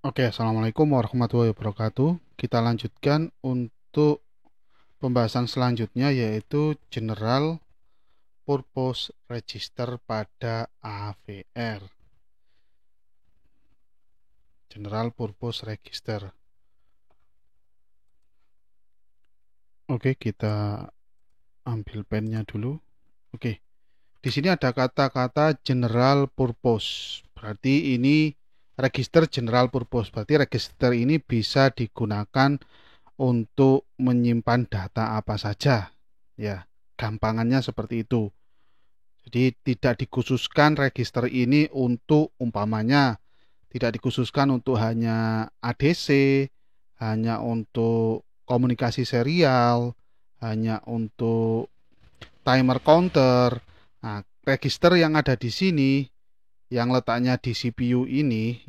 Oke, Assalamualaikum warahmatullahi wabarakatuh. Kita lanjutkan untuk pembahasan selanjutnya yaitu General Purpose Register pada AVR. General Purpose Register. Oke, kita ambil pennya dulu. Oke, di sini ada kata-kata General Purpose. Berarti ini register General Purpose. Berarti register ini bisa digunakan untuk menyimpan data apa saja. Ya, gampangannya seperti itu. Jadi tidak dikhususkan register ini untuk umpamanya tidak dikhususkan untuk hanya ADC, hanya untuk komunikasi serial, hanya untuk timer counter. Nah, register yang ada di sini yang letaknya di CPU ini,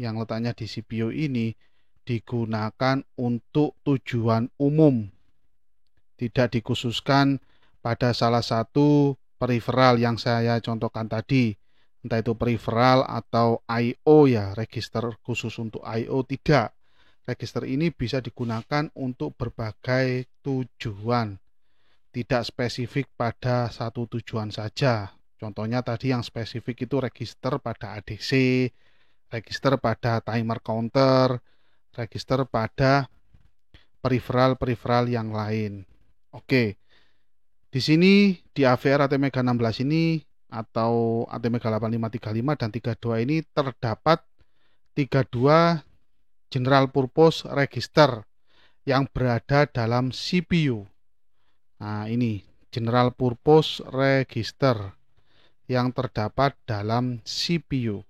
digunakan untuk tujuan umum, tidak dikhususkan pada salah satu peripheral yang saya contohkan tadi, entah itu peripheral atau I/O ya, register khusus untuk I/O tidak. Register ini bisa digunakan untuk berbagai tujuan, tidak spesifik pada satu tujuan saja. Contohnya tadi yang spesifik itu register pada ADC, register pada timer counter, register pada peripheral-peripheral yang lain. Oke, di sini di AVR ATmega 16 ini atau ATmega 8535 dan 32 ini terdapat 32 General Purpose Register yang berada dalam CPU. Nah, ini General Purpose Register yang terdapat dalam CPU.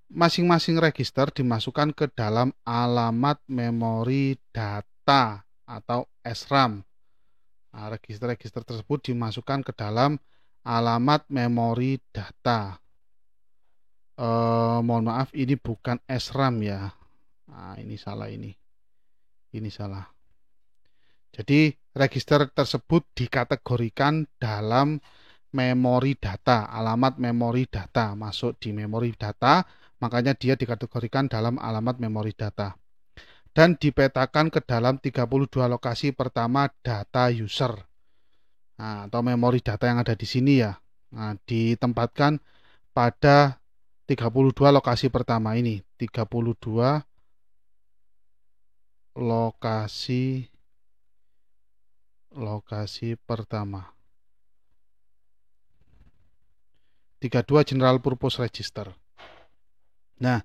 Masing-masing register dimasukkan ke dalam alamat memori data atau SRAM. Nah, register-register tersebut dimasukkan ke dalam alamat memori data. Mohon maaf, ini bukan SRAM ya. Nah, ini salah ini. Ini salah. Jadi, register tersebut dikategorikan dalam memori data, alamat memori data, masuk di memori data, makanya dia dikategorikan dalam alamat memori data. Dan dipetakan ke dalam 32 lokasi pertama data user. Nah, atau memori data yang ada di sini ya. Nah, ditempatkan pada 32 lokasi pertama ini. 32 lokasi pertama. 32 General Purpose Register. Nah,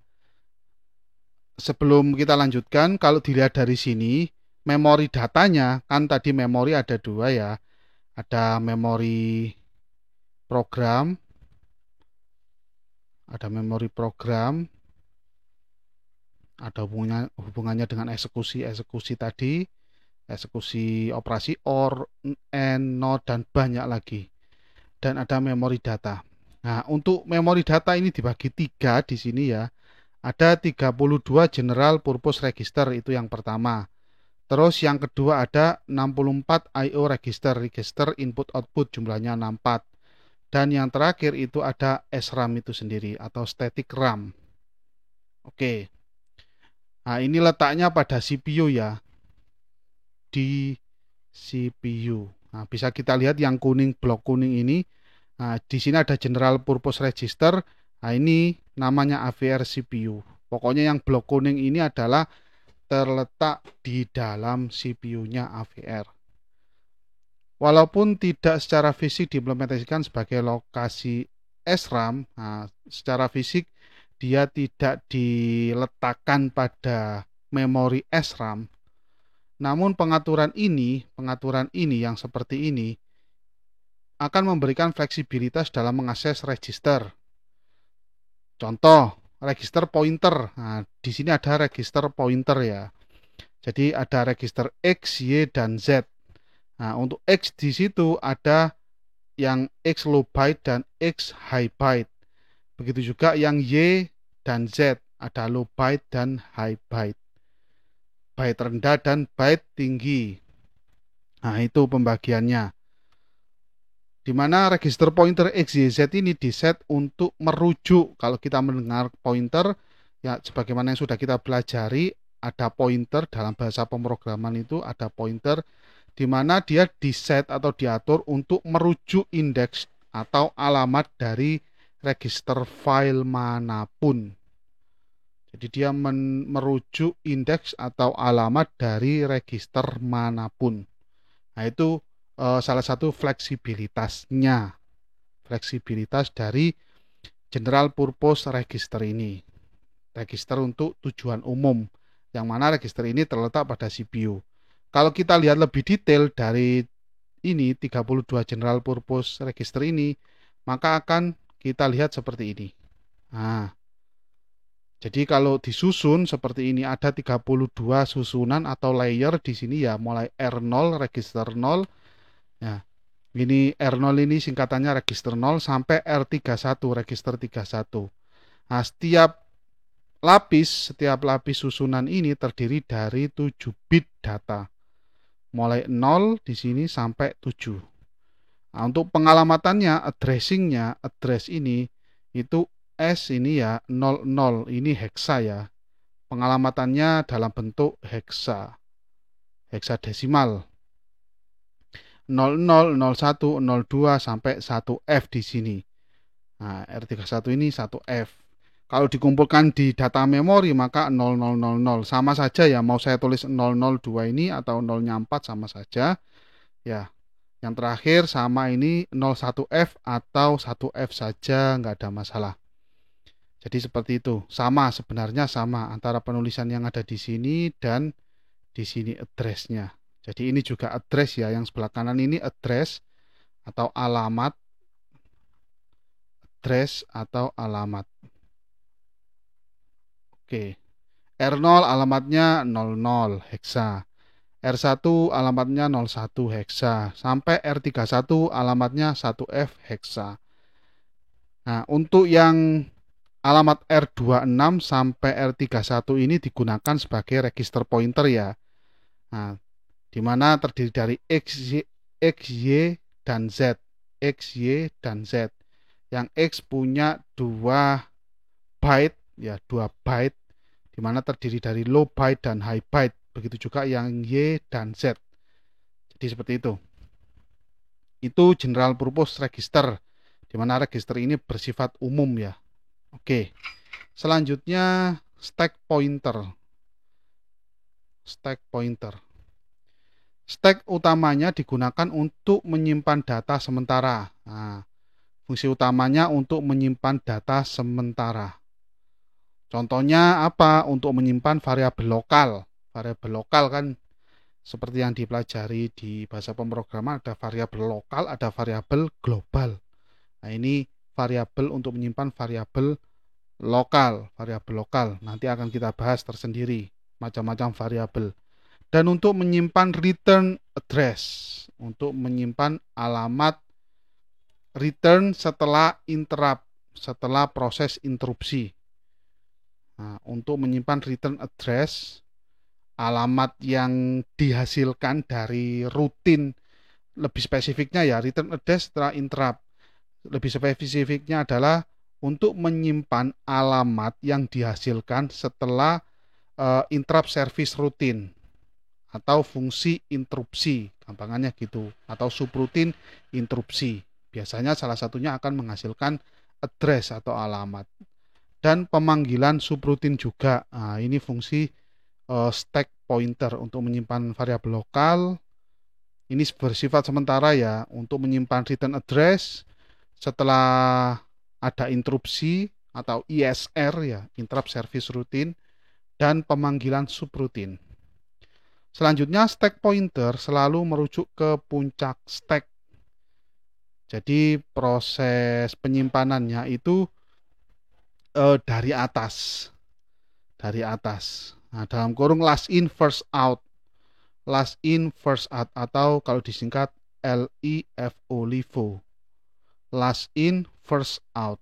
sebelum kita lanjutkan, kalau dilihat dari sini, memori datanya, kan tadi memori ada dua ya. Ada memori program, ada hubungannya dengan eksekusi tadi, eksekusi operasi OR, AND, NOT, dan banyak lagi. Dan ada memori data. Nah, untuk memori data ini dibagi tiga di sini ya. Ada 32 General Purpose Register, itu yang pertama. Terus yang kedua ada 64 I/O Register, register input output, jumlahnya 64. Dan yang terakhir itu ada SRAM itu sendiri atau static RAM. Oke. Nah, ini letaknya pada CPU ya. Di CPU. Nah, bisa kita lihat yang kuning, blok kuning ini. Nah, di sini ada General Purpose Register. Nah, ini namanya AVR CPU. Pokoknya yang blok kuning ini adalah terletak di dalam CPU-nya AVR. Walaupun tidak secara fisik diimplementasikan sebagai lokasi SRAM, nah, secara fisik dia tidak diletakkan pada memori SRAM. Namun pengaturan ini yang seperti ini akan memberikan fleksibilitas dalam mengakses register. Contoh, register pointer. Nah, di sini ada register pointer ya. Jadi ada register X, Y, dan Z. Nah, untuk X di situ ada yang X low byte dan X high byte. Begitu juga yang Y dan Z, ada low byte dan high byte. Byte rendah dan byte tinggi. Nah, itu pembagiannya. di mana register pointer XYZ ini diset untuk merujuk. Kalau kita mendengar pointer, ya sebagaimana yang sudah kita pelajari, ada pointer dalam bahasa pemrograman itu ada pointer di mana dia diset atau diatur untuk merujuk indeks atau alamat dari register file manapun. Jadi dia merujuk indeks atau alamat dari register manapun. Nah, itu salah satu fleksibilitasnya. Fleksibilitas dari general purpose register ini. Register untuk tujuan umum. Yang mana register ini terletak pada CPU. Kalau kita lihat lebih detail dari ini 32 general purpose register ini, maka akan kita lihat seperti ini. Nah, jadi kalau disusun seperti ini ada 32 susunan atau layer di sini ya, mulai R0 register 0. Ya, ini R0 ini singkatannya register 0 sampai R31 register 31. Nah, setiap lapis susunan ini terdiri dari 7 bit data. Mulai 0 di sini sampai 7. Nah, untuk pengalamatannya, address ini itu S ini ya 00, ini hexa ya. Pengalamatannya dalam bentuk heksadesimal. 00, 01, 02 sampai 1F di sini. Nah, R31 ini 1F. Kalau dikumpulkan di data memori maka 0000 sama saja ya, mau saya tulis 002 ini atau 0-nya 4 sama saja. Ya. Yang terakhir sama ini 01F atau 1F saja, nggak ada masalah. Jadi seperti itu. Sama sebenarnya sama antara penulisan yang ada di sini dan di sini address-nya. Jadi ini juga address ya, yang sebelah kanan ini address atau alamat. Address atau alamat. Oke. R0 alamatnya 00 hexa. R1 alamatnya 01 hexa. Sampai R31 alamatnya 1F hexa. Nah, untuk yang alamat R26 sampai R31 ini digunakan sebagai register pointer ya. Nah, di mana terdiri dari X, Y, dan Z. X, Y, dan Z. Yang X punya 2 byte, ya 2 byte, di mana terdiri dari low byte dan high byte. Begitu juga yang Y dan Z. Jadi seperti itu. Itu general purpose register, di mana register ini bersifat umum ya. Oke. Selanjutnya stack pointer. Stack pointer. Stack utamanya digunakan untuk menyimpan data sementara. Nah, fungsi utamanya untuk menyimpan data sementara. Contohnya apa? Untuk menyimpan variabel lokal. Variabel lokal kan seperti yang dipelajari di bahasa pemrograman, ada variabel lokal, ada variabel global. Nah, ini variabel untuk menyimpan variabel lokal, nanti akan kita bahas tersendiri macam-macam variabel. Dan untuk menyimpan return address, untuk menyimpan alamat return setelah interrupt, setelah proses interupsi. Nah, untuk menyimpan return address, alamat yang dihasilkan dari rutin, lebih spesifiknya ya return address setelah interrupt. Lebih spesifiknya adalah untuk menyimpan alamat yang dihasilkan setelah interrupt service rutin atau fungsi interupsi, gampangannya gitu, atau subrutin interupsi. Biasanya salah satunya akan menghasilkan address atau alamat. Dan pemanggilan subrutin juga. Nah, ini fungsi stack pointer untuk menyimpan variabel lokal. Ini bersifat sementara ya, untuk menyimpan return address setelah ada interupsi atau ISR ya, interrupt service routine, dan pemanggilan subrutin. Selanjutnya stack pointer selalu merujuk ke puncak stack. Jadi proses penyimpanannya itu dari atas. Nah, dalam kurung last in first out. Last in first out atau kalau disingkat LIFO. Last in first out.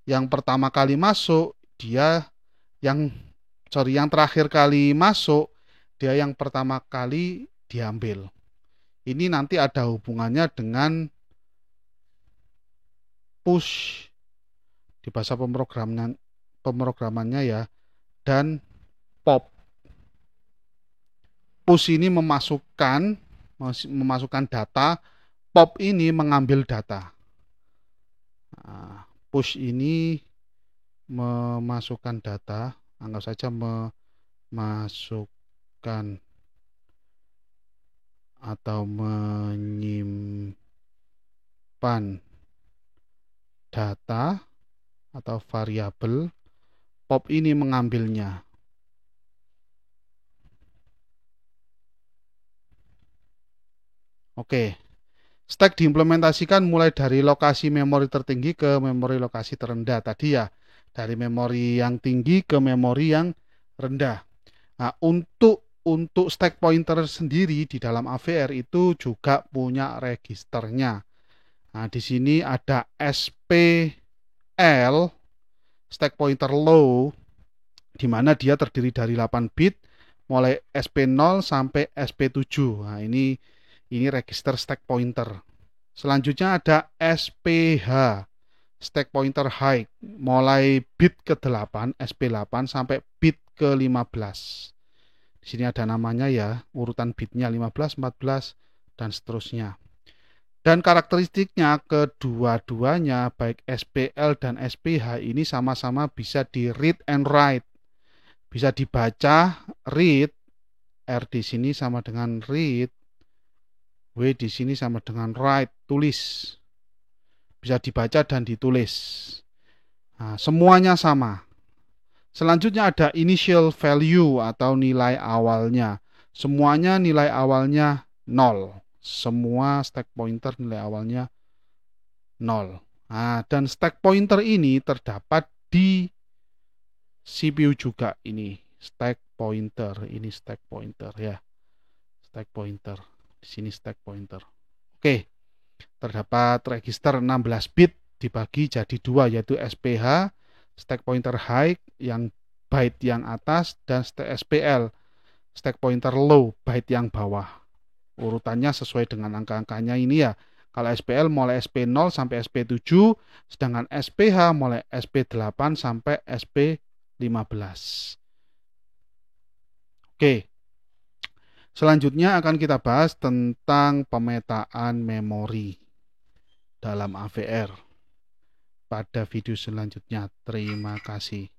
Yang pertama kali masuk dia yang terakhir kali masuk dia yang pertama kali diambil. Ini nanti ada hubungannya dengan push di bahasa pemrogramannya ya, dan pop. Push ini memasukkan data, pop ini mengambil data. Nah, push ini memasukkan data, anggap saja memasukkan atau menyimpan data atau variabel, pop ini mengambilnya. Oke, stack diimplementasikan mulai dari lokasi memori tertinggi ke memori lokasi terendah. Tadi ya, dari memori yang tinggi ke memori yang rendah. Nah, untuk stack pointer sendiri di dalam AVR itu juga punya registernya. Nah, di sini ada SPL, stack pointer low, di mana dia terdiri dari 8 bit, mulai SP0 sampai SP7. Nah, ini register stack pointer. Selanjutnya ada SPH, stack pointer high, mulai bit ke-8, SP8 sampai bit ke-15. Di sini ada namanya ya, urutan bitnya 15, 14 dan seterusnya. Dan karakteristiknya kedua-duanya baik SPL dan SPH ini sama-sama bisa di read and write. Bisa dibaca, read, R di sini sama dengan read, W di sini sama dengan write, tulis. Bisa dibaca dan ditulis. Nah, semuanya sama. Selanjutnya ada initial value atau nilai awalnya. Semuanya nilai awalnya 0. Semua stack pointer nilai awalnya 0. Nah, dan stack pointer ini terdapat di CPU juga. Ini stack pointer. Ini stack pointer ya. Stack pointer. Di sini stack pointer. Oke. Terdapat register 16 bit dibagi jadi 2, yaitu SPH, stack pointer high yang byte yang atas, dan SPL, stack pointer low, byte yang bawah. Urutannya sesuai dengan angka-angkanya ini ya. Kalau SPL mulai SP0 sampai SP7, sedangkan SPH mulai SP8 sampai SP15. Oke. Selanjutnya akan kita bahas tentang pemetaan memori dalam AVR pada video selanjutnya. Terima kasih.